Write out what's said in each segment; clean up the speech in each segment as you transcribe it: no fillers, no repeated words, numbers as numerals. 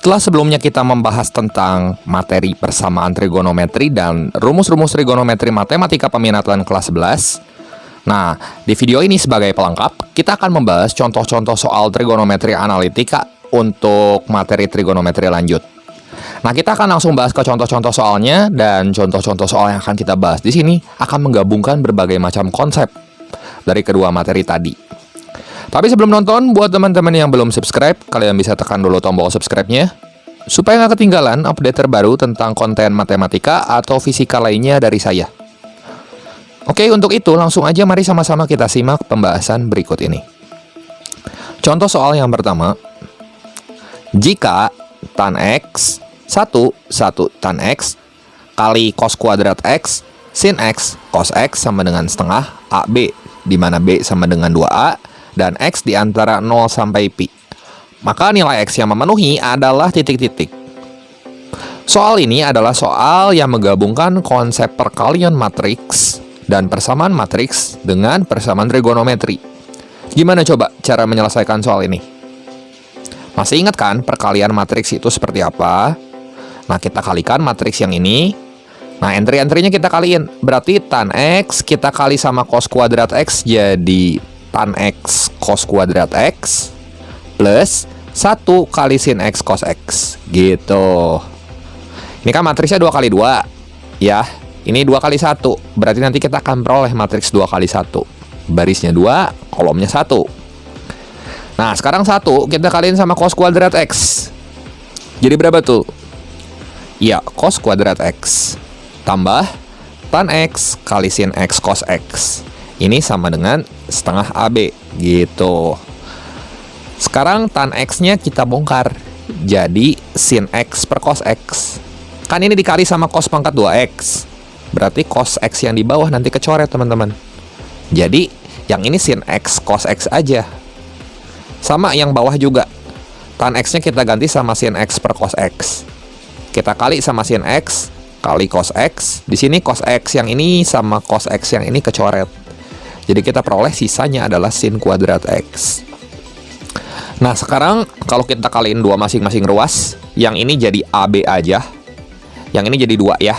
Setelah sebelumnya kita membahas tentang materi persamaan trigonometri dan rumus-rumus trigonometri matematika peminatan kelas 11. Nah, di video ini sebagai pelengkap, kita akan membahas contoh-contoh soal trigonometri analitika untuk materi trigonometri lanjut. Nah, kita akan langsung bahas ke contoh-contoh soalnya, dan contoh-contoh soal yang akan kita bahas di sini akan menggabungkan berbagai macam konsep dari kedua materi tadi. Tapi sebelum nonton, buat teman-teman yang belum subscribe, kalian bisa tekan dulu tombol subscribe-nya, supaya nggak ketinggalan update terbaru tentang konten matematika atau fisika lainnya dari saya. Oke, untuk itu langsung aja mari sama-sama kita simak pembahasan berikut ini. Contoh soal yang pertama, jika tan X 1 tan X kali cos kuadrat X sin X cos X sama dengan setengah AB, di mana B sama dengan 2A, dan X di antara 0 sampai pi. Maka nilai X yang memenuhi adalah titik-titik. Soal ini adalah soal yang menggabungkan konsep perkalian matriks dan persamaan matriks dengan persamaan trigonometri. Gimana coba cara menyelesaikan soal ini? Masih ingat kan perkalian matriks itu seperti apa? Nah, kita kalikan matriks yang ini. Nah, entry-entrynya kita kaliin. Berarti tan X kita kali sama cos kuadrat X jadi tan X cos kuadrat X plus 1 kali sin X cos X gitu. Ini kan matriksnya 2 kali 2 ya. Ini 2 kali 1. Berarti nanti kita akan peroleh matriks 2 kali 1. Barisnya 2, kolomnya 1. Nah, sekarang 1 kita kaliin sama cos kuadrat X. Jadi berapa tuh? Ya, cos kuadrat X tambah tan X kali sin X cos X. Ini sama dengan setengah AB, gitu. Sekarang tan X-nya kita bongkar. Jadi sin X per cos X. Kan ini dikali sama cos pangkat 2X. Berarti cos X yang di bawah nanti kecoret, teman-teman. Jadi, yang ini sin X cos X aja. Sama yang bawah juga. Tan X-nya kita ganti sama sin X per cos X. Kita kali sama sin X kali cos X. Di sini cos X yang ini sama cos X yang ini kecoret. Jadi kita peroleh sisanya adalah sin kuadrat X. Nah, sekarang kalau kita kaliin dua masing-masing ruas, yang ini jadi AB aja, yang ini jadi 2 ya.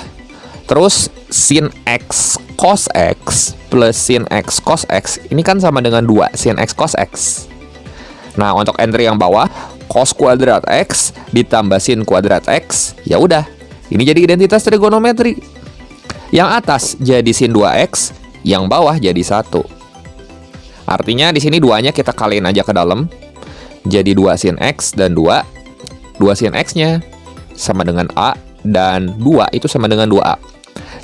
Terus sin X cos X plus sin X cos X, ini kan sama dengan 2 sin X cos X. Nah, untuk entry yang bawah, cos kuadrat X ditambah sin kuadrat X, ya udah. Ini jadi identitas trigonometri. Yang atas jadi sin 2X, yang bawah jadi 1. Artinya di sini 2-nya kita kaliin aja ke dalam. Jadi 2 sin X dan 2. 2 sin X-nya sama dengan A, dan 2 itu sama dengan 2A.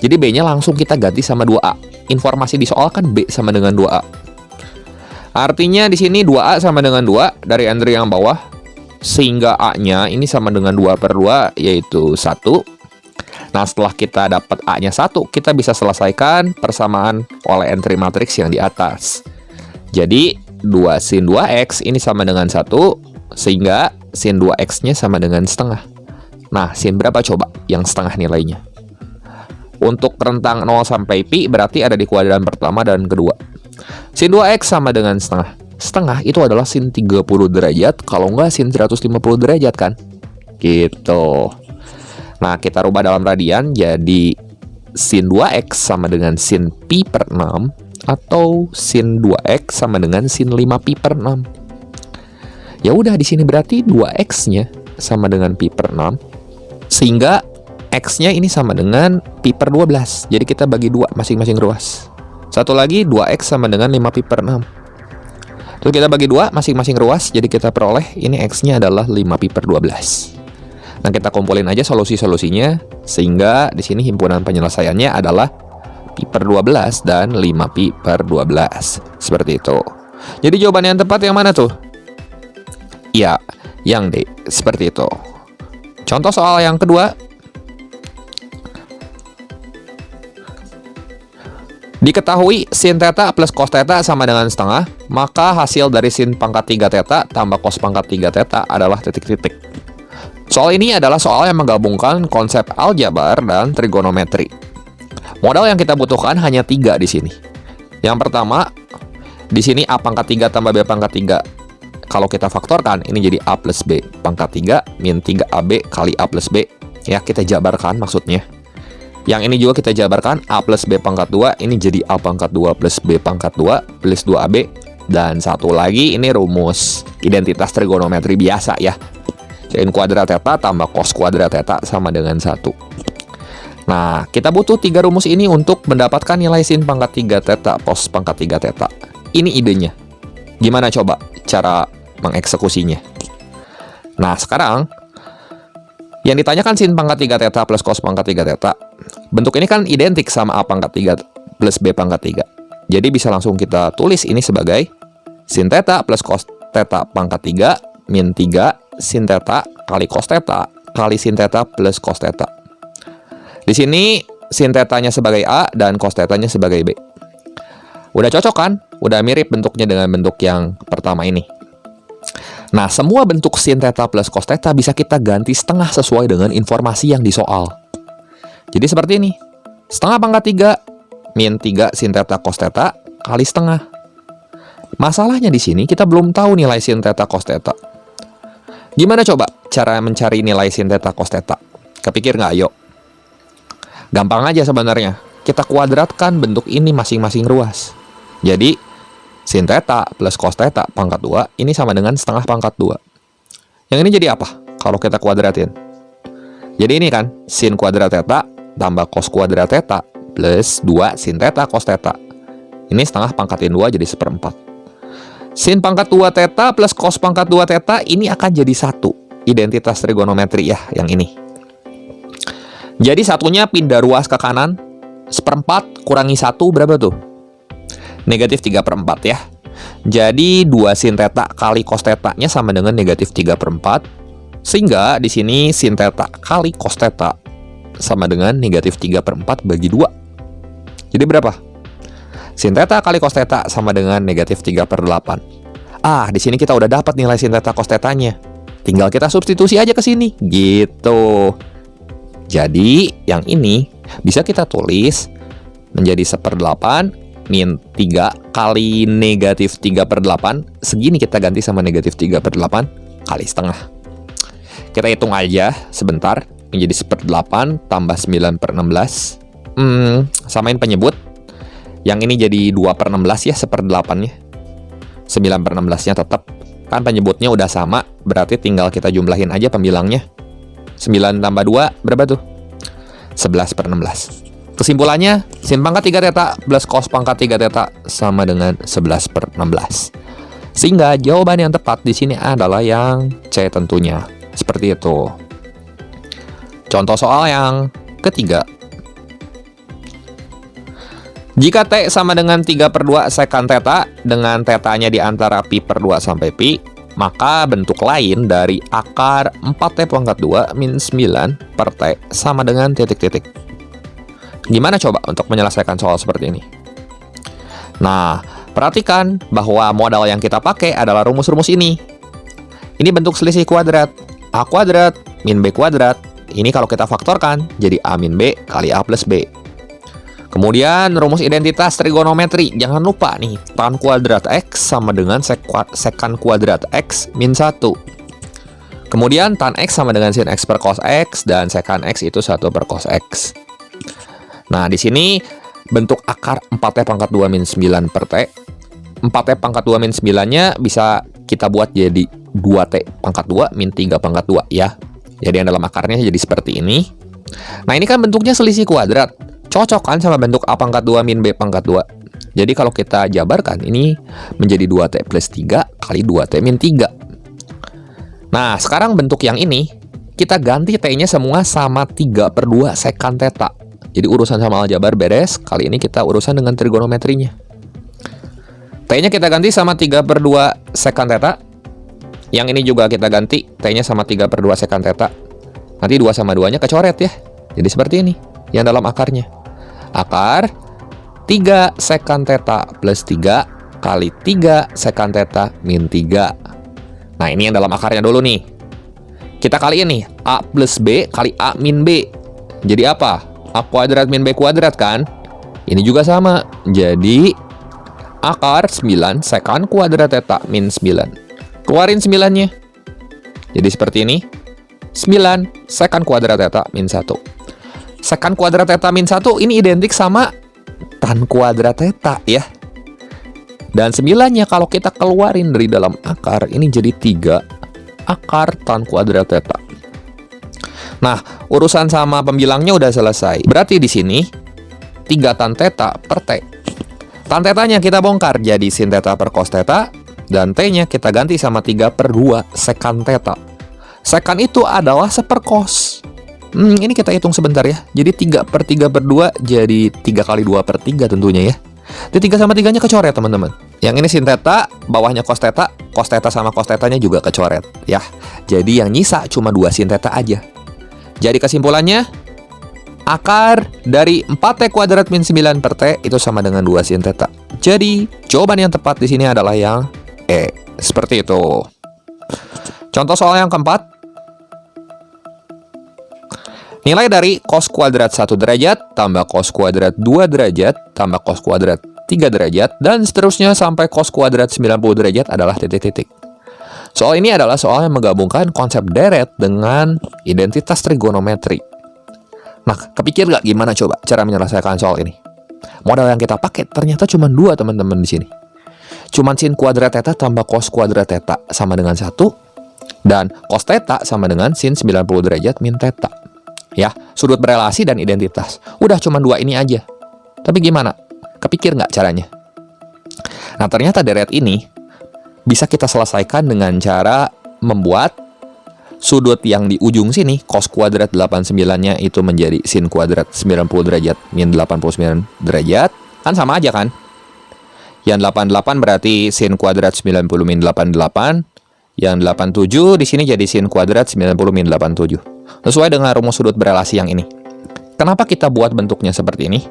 Jadi B-nya langsung kita ganti sama 2A. Informasi di soal kan B sama dengan 2A. Artinya di sini 2A sama dengan 2 dari entry yang bawah. Sehingga A-nya ini sama dengan 2 per 2, yaitu 1. Nah, setelah kita dapat A-nya 1, kita bisa selesaikan persamaan oleh entry matriks yang di atas. Jadi, 2 sin 2X ini sama dengan 1, sehingga sin 2X-nya sama dengan setengah. Nah, sin berapa coba yang setengah nilainya? Untuk rentang 0 sampai pi berarti ada di kuadran pertama dan kedua. Sin 2X sama dengan setengah. Setengah itu adalah sin 30 derajat, kalau enggak sin 150 derajat kan? Gitu. Nah, kita rubah dalam radian jadi sin 2X sama dengan sin pi per 6 atau sin 2X sama dengan sin 5 pi per 6. Ya udah, di sini berarti 2X-nya sama dengan pi per 6. Sehingga X-nya ini sama dengan pi per 12. Jadi kita bagi 2 masing-masing ruas. Satu lagi 2X sama dengan 5 pi per 6. Terus kita bagi 2 masing-masing ruas, jadi kita peroleh ini X-nya adalah 5 pi per 12. Nah, kita kumpulin aja solusi-solusinya, sehingga di sini himpunan penyelesaiannya adalah pi per 12 dan 5 pi per 12. Seperti itu. Jadi jawaban yang tepat yang mana tuh? Ya, yang D. Seperti itu. Contoh soal yang kedua. Diketahui sin theta plus cos theta sama dengan setengah, maka hasil dari sin pangkat 3 theta tambah cos pangkat 3 theta adalah titik-titik. Soal ini adalah soal yang menggabungkan konsep aljabar dan trigonometri. Modal yang kita butuhkan hanya 3 di sini. Yang pertama, di sini A pangkat 3 tambah B pangkat 3. kalau kita faktorkan, ini jadi A plus B pangkat 3 min 3AB kali A plus B. Ya, kita jabarkan maksudnya. Yang ini juga kita jabarkan, A plus B pangkat 2, ini jadi A pangkat 2 plus B pangkat 2 plus 2AB. Dan satu lagi, ini rumus identitas trigonometri biasa ya. Sin kuadrat theta tambah cos kuadrat theta sama dengan 1. Nah, kita butuh 3 rumus ini untuk mendapatkan nilai sin pangkat 3 theta, cos pangkat 3 theta. Ini idenya. Gimana coba cara mengeksekusinya? Nah, sekarang yang ditanyakan sin pangkat 3 theta plus cos pangkat 3 theta. Bentuk ini kan identik sama A pangkat 3 plus B pangkat 3. Jadi bisa langsung kita tulis ini sebagai sin theta plus cos theta pangkat 3 min 3 sin theta kali cos theta kali sin theta plus cos theta. Di sini sin theta-nya sebagai A dan cos theta-nya sebagai B. Udah cocok kan? Udah mirip bentuknya dengan bentuk yang pertama ini. Nah, semua bentuk sin theta plus cos theta bisa kita ganti setengah sesuai dengan informasi yang di soal. Jadi seperti ini. Setengah pangkat 3 min 3 sin theta cos theta kali setengah. Masalahnya di sini kita belum tahu nilai sin theta cos theta. Gimana coba cara mencari nilai sin theta cos theta? Kepikir nggak? Ayo. Gampang aja sebenarnya. Kita kuadratkan bentuk ini masing-masing ruas. Jadi sin theta plus cos theta pangkat 2 ini sama dengan setengah pangkat 2. Yang ini jadi apa kalau kita kuadratin? Jadi ini kan sin kuadrat theta tambah cos kuadrat theta plus 2 sin theta cos theta. Ini setengah pangkatin 2 jadi 1/4. Sin pangkat 2 theta plus cos pangkat 2 theta ini akan jadi 1. Identitas trigonometri ya yang ini. Jadi satunya pindah ruas ke kanan. 1/4 kurangi 1 berapa tuh? Negatif 3/4 ya. Jadi 2 sin theta kali cos theta-nya sama dengan negatif 3/4. Sehingga di sini sin theta kali cos theta sama dengan negatif 3/4 bagi 2. Jadi berapa? Sin theta kali cos theta sama dengan negatif 3/8. Ah, di sini kita udah dapat nilai sin theta cos theta-nya. Tinggal kita substitusi aja ke sini. Gitu. Jadi yang ini bisa kita tulis menjadi 1/8 min 3 kali negatif 3/8. Segini kita ganti sama negatif 3/8 kali setengah. Kita hitung aja sebentar. Menjadi 1/8 tambah 9/16. Samain penyebut. Yang ini jadi 2/16 ya 1/8-nya. 9/16-nya tetap. Kan penyebutnya udah sama. Berarti tinggal kita jumlahin aja pembilangnya. 9 tambah 2 berapa tuh? 11/16. Kesimpulannya, sin pangkat 3 theta plus cos pangkat 3 theta sama dengan 11/16. Sehingga jawaban yang tepat di sini adalah yang C tentunya. Seperti itu. Contoh soal yang ketiga. Jika T sama dengan 3/2 sekant theta dengan theta-nya di antara pi per 2 sampai pi, maka bentuk lain dari akar 4T pangkat 2 min 9 per T sama dengan titik-titik. Gimana coba untuk menyelesaikan soal seperti ini? Nah, perhatikan bahwa modal yang kita pakai adalah rumus-rumus ini. Ini bentuk selisih kuadrat. A kuadrat min B kuadrat. Ini kalau kita faktorkan jadi A min B kali A plus B. Kemudian rumus identitas trigonometri. Jangan lupa nih, tan kuadrat X sama dengan sekan kuadrat X min 1. Kemudian tan X sama dengan sin X per cos X dan sekan X itu 1 per cos X. Nah, di sini bentuk akar 4T pangkat 2 min 9 per T. 4T pangkat 2 min 9-nya bisa kita buat jadi 2T pangkat 2 min 3 pangkat 2 ya. Jadi yang dalam akarnya jadi seperti ini. Nah, ini kan bentuknya selisih kuadrat. Cocok kan sama bentuk A pangkat 2 min B pangkat 2. Jadi kalau kita jabarkan ini menjadi 2T plus 3 kali 2T min 3. Nah, sekarang bentuk yang ini kita ganti T-nya semua sama 3/2 sekant theta. Jadi urusan sama aljabar beres. Kali ini kita urusan dengan trigonometrinya. T-nya kita ganti sama 3/2 sekant theta. Yang ini juga kita ganti T-nya sama 3/2 sekant theta. Nanti 2 sama 2-nya kecoret ya. Jadi seperti ini yang dalam akarnya. Akar 3 sekant theta plus 3 kali 3 sekant theta min 3. Nah, ini yang dalam akarnya dulu nih. Kita kaliin nih, A plus B kali A min B. Jadi apa? A kuadrat min B kuadrat kan? Ini juga sama. Jadi akar 9 sekant kuadrat theta min 9. Keluarin 9-nya. Jadi seperti ini. 9 secant kuadrat theta min 1. Secant kuadrat theta min 1 ini identik sama tan kuadrat theta ya. Dan 9-nya kalau kita keluarin dari dalam akar, ini jadi 3 akar tan kuadrat theta. Nah, urusan sama pembilangnya udah selesai. Berarti di sini 3 tan theta per T. Tan tetanya kita bongkar jadi sin theta per cos theta, dan T-nya kita ganti sama 3/2 secant theta. Secant itu adalah 1/4 cos. Ini kita hitung sebentar ya. Jadi 3/3/2 jadi 3 kali 2/3 tentunya ya. Jadi 3 sama 3-nya kecoret teman-teman. Yang ini sin theta, bawahnya cos theta sama cos theta-nya juga kecoret ya. Jadi yang nyisa cuma 2 sin theta aja. Jadi kesimpulannya, akar dari 4T kuadrat min 9 per T itu sama dengan 2 sin theta. Jadi, jawaban yang tepat di sini adalah yang E. Seperti itu. Contoh soal yang keempat. Nilai dari cos kuadrat 1 derajat tambah cos kuadrat 2 derajat tambah cos kuadrat 3 derajat dan seterusnya sampai cos kuadrat 90 derajat adalah titik-titik. Soal ini adalah soal yang menggabungkan konsep deret dengan identitas trigonometri. Nah, kepikir nggak gimana coba cara menyelesaikan soal ini? Modal yang kita pakai ternyata cuma 2 teman-teman di sini. Cuma sin kuadrat theta tambah cos kuadrat theta sama dengan 1, dan cos theta sama dengan sin 90 derajat min theta. Ya, sudut berelasi dan identitas. Udah cuma 2 ini aja. Tapi gimana? Kepikir nggak caranya? Nah, ternyata deret ini bisa kita selesaikan dengan cara membuat sudut yang di ujung sini, cos kuadrat 89-nya itu menjadi sin kuadrat 90 derajat min 89 derajat. Kan sama aja kan? Yang 88 berarti sin kuadrat 90 min 88. Yang 87 di sini jadi sin kuadrat 90 min 87. Sesuai dengan rumus sudut berelasi yang ini. Kenapa kita buat bentuknya seperti ini?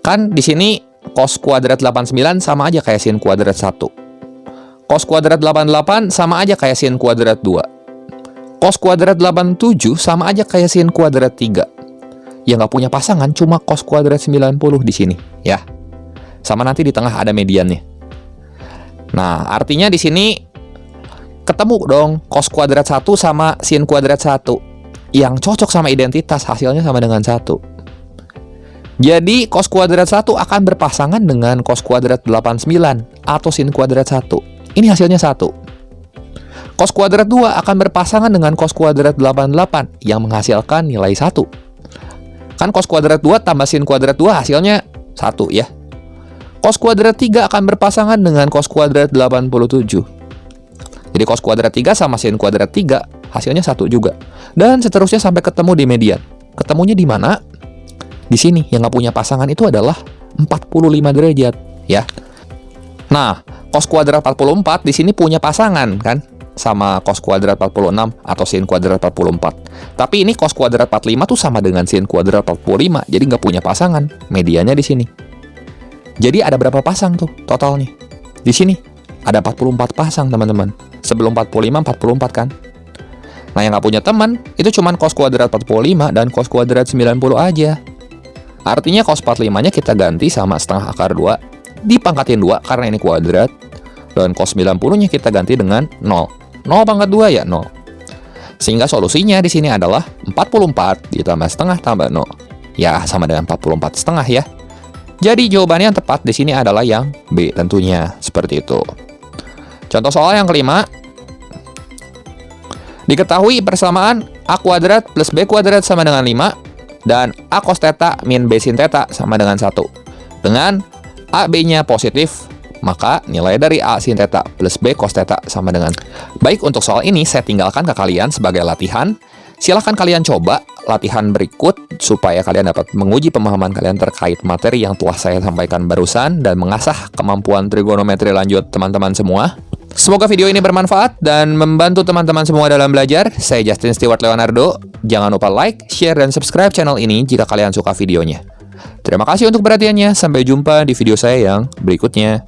Kan di sini cos kuadrat 89 sama aja kayak sin kuadrat 1. Cos kuadrat 88 sama aja kayak sin kuadrat 2. Cos kuadrat 87 sama aja kayak sin kuadrat 3. Yang nggak punya pasangan cuma cos kuadrat 90 di sini, ya. Sama nanti di tengah ada mediannya. Nah, artinya di sini ketemu dong cos kuadrat 1 sama sin kuadrat 1. Yang cocok sama identitas hasilnya sama dengan 1. Jadi cos kuadrat 1 akan berpasangan dengan cos kuadrat 89 atau sin kuadrat 1. Ini hasilnya 1. Cos kuadrat 2 akan berpasangan dengan cos kuadrat 88 yang menghasilkan nilai 1. Kan cos kuadrat 2 tambah sin kuadrat 2 hasilnya 1 ya. Cos kuadrat 3 akan berpasangan dengan cos kuadrat 87. Jadi cos kuadrat 3 sama sin kuadrat 3 hasilnya 1 juga. Dan seterusnya sampai ketemu di median. Ketemunya di mana? Di sini yang nggak punya pasangan itu adalah 45 derajat ya. Nah, cos kuadrat 44 di sini punya pasangan kan sama cos kuadrat 46 atau sin kuadrat 44. Tapi ini cos kuadrat 45 tuh sama dengan sin kuadrat 45, jadi nggak punya pasangan. Medianya di sini. Jadi ada berapa pasang tuh totalnya? Di sini ada 44 pasang, teman-teman. Sebelum 45, 44 kan? Nah, yang nggak punya teman itu cuman cos kuadrat 45 dan cos kuadrat 90 aja. Artinya cos 45-nya kita ganti sama setengah akar 2 dipangkatin 2 karena ini kuadrat, dan cos 90-nya kita ganti dengan 0. 0 pangkat 2 ya 0. Sehingga solusinya di sini adalah 44 ditambah setengah tambah 0. Ya, sama dengan 44 setengah ya. Jadi jawabannya yang tepat di sini adalah yang B tentunya, seperti itu. Contoh soal yang kelima. Diketahui persamaan A kuadrat plus B kuadrat sama dengan 5 dan A cos theta min B sin theta sama dengan 1. Dengan A, B-nya positif, maka nilai dari A sin theta plus B cos theta sama dengan. Baik, untuk soal ini saya tinggalkan ke kalian sebagai latihan. Silahkan kalian coba latihan berikut supaya kalian dapat menguji pemahaman kalian terkait materi yang telah saya sampaikan barusan dan mengasah kemampuan trigonometri lanjut teman-teman semua. Semoga video ini bermanfaat dan membantu teman-teman semua dalam belajar. Saya Justin Stewart Leonardo. Jangan lupa like, share, dan subscribe channel ini jika kalian suka videonya. Terima kasih untuk perhatiannya. Sampai jumpa di video saya yang berikutnya.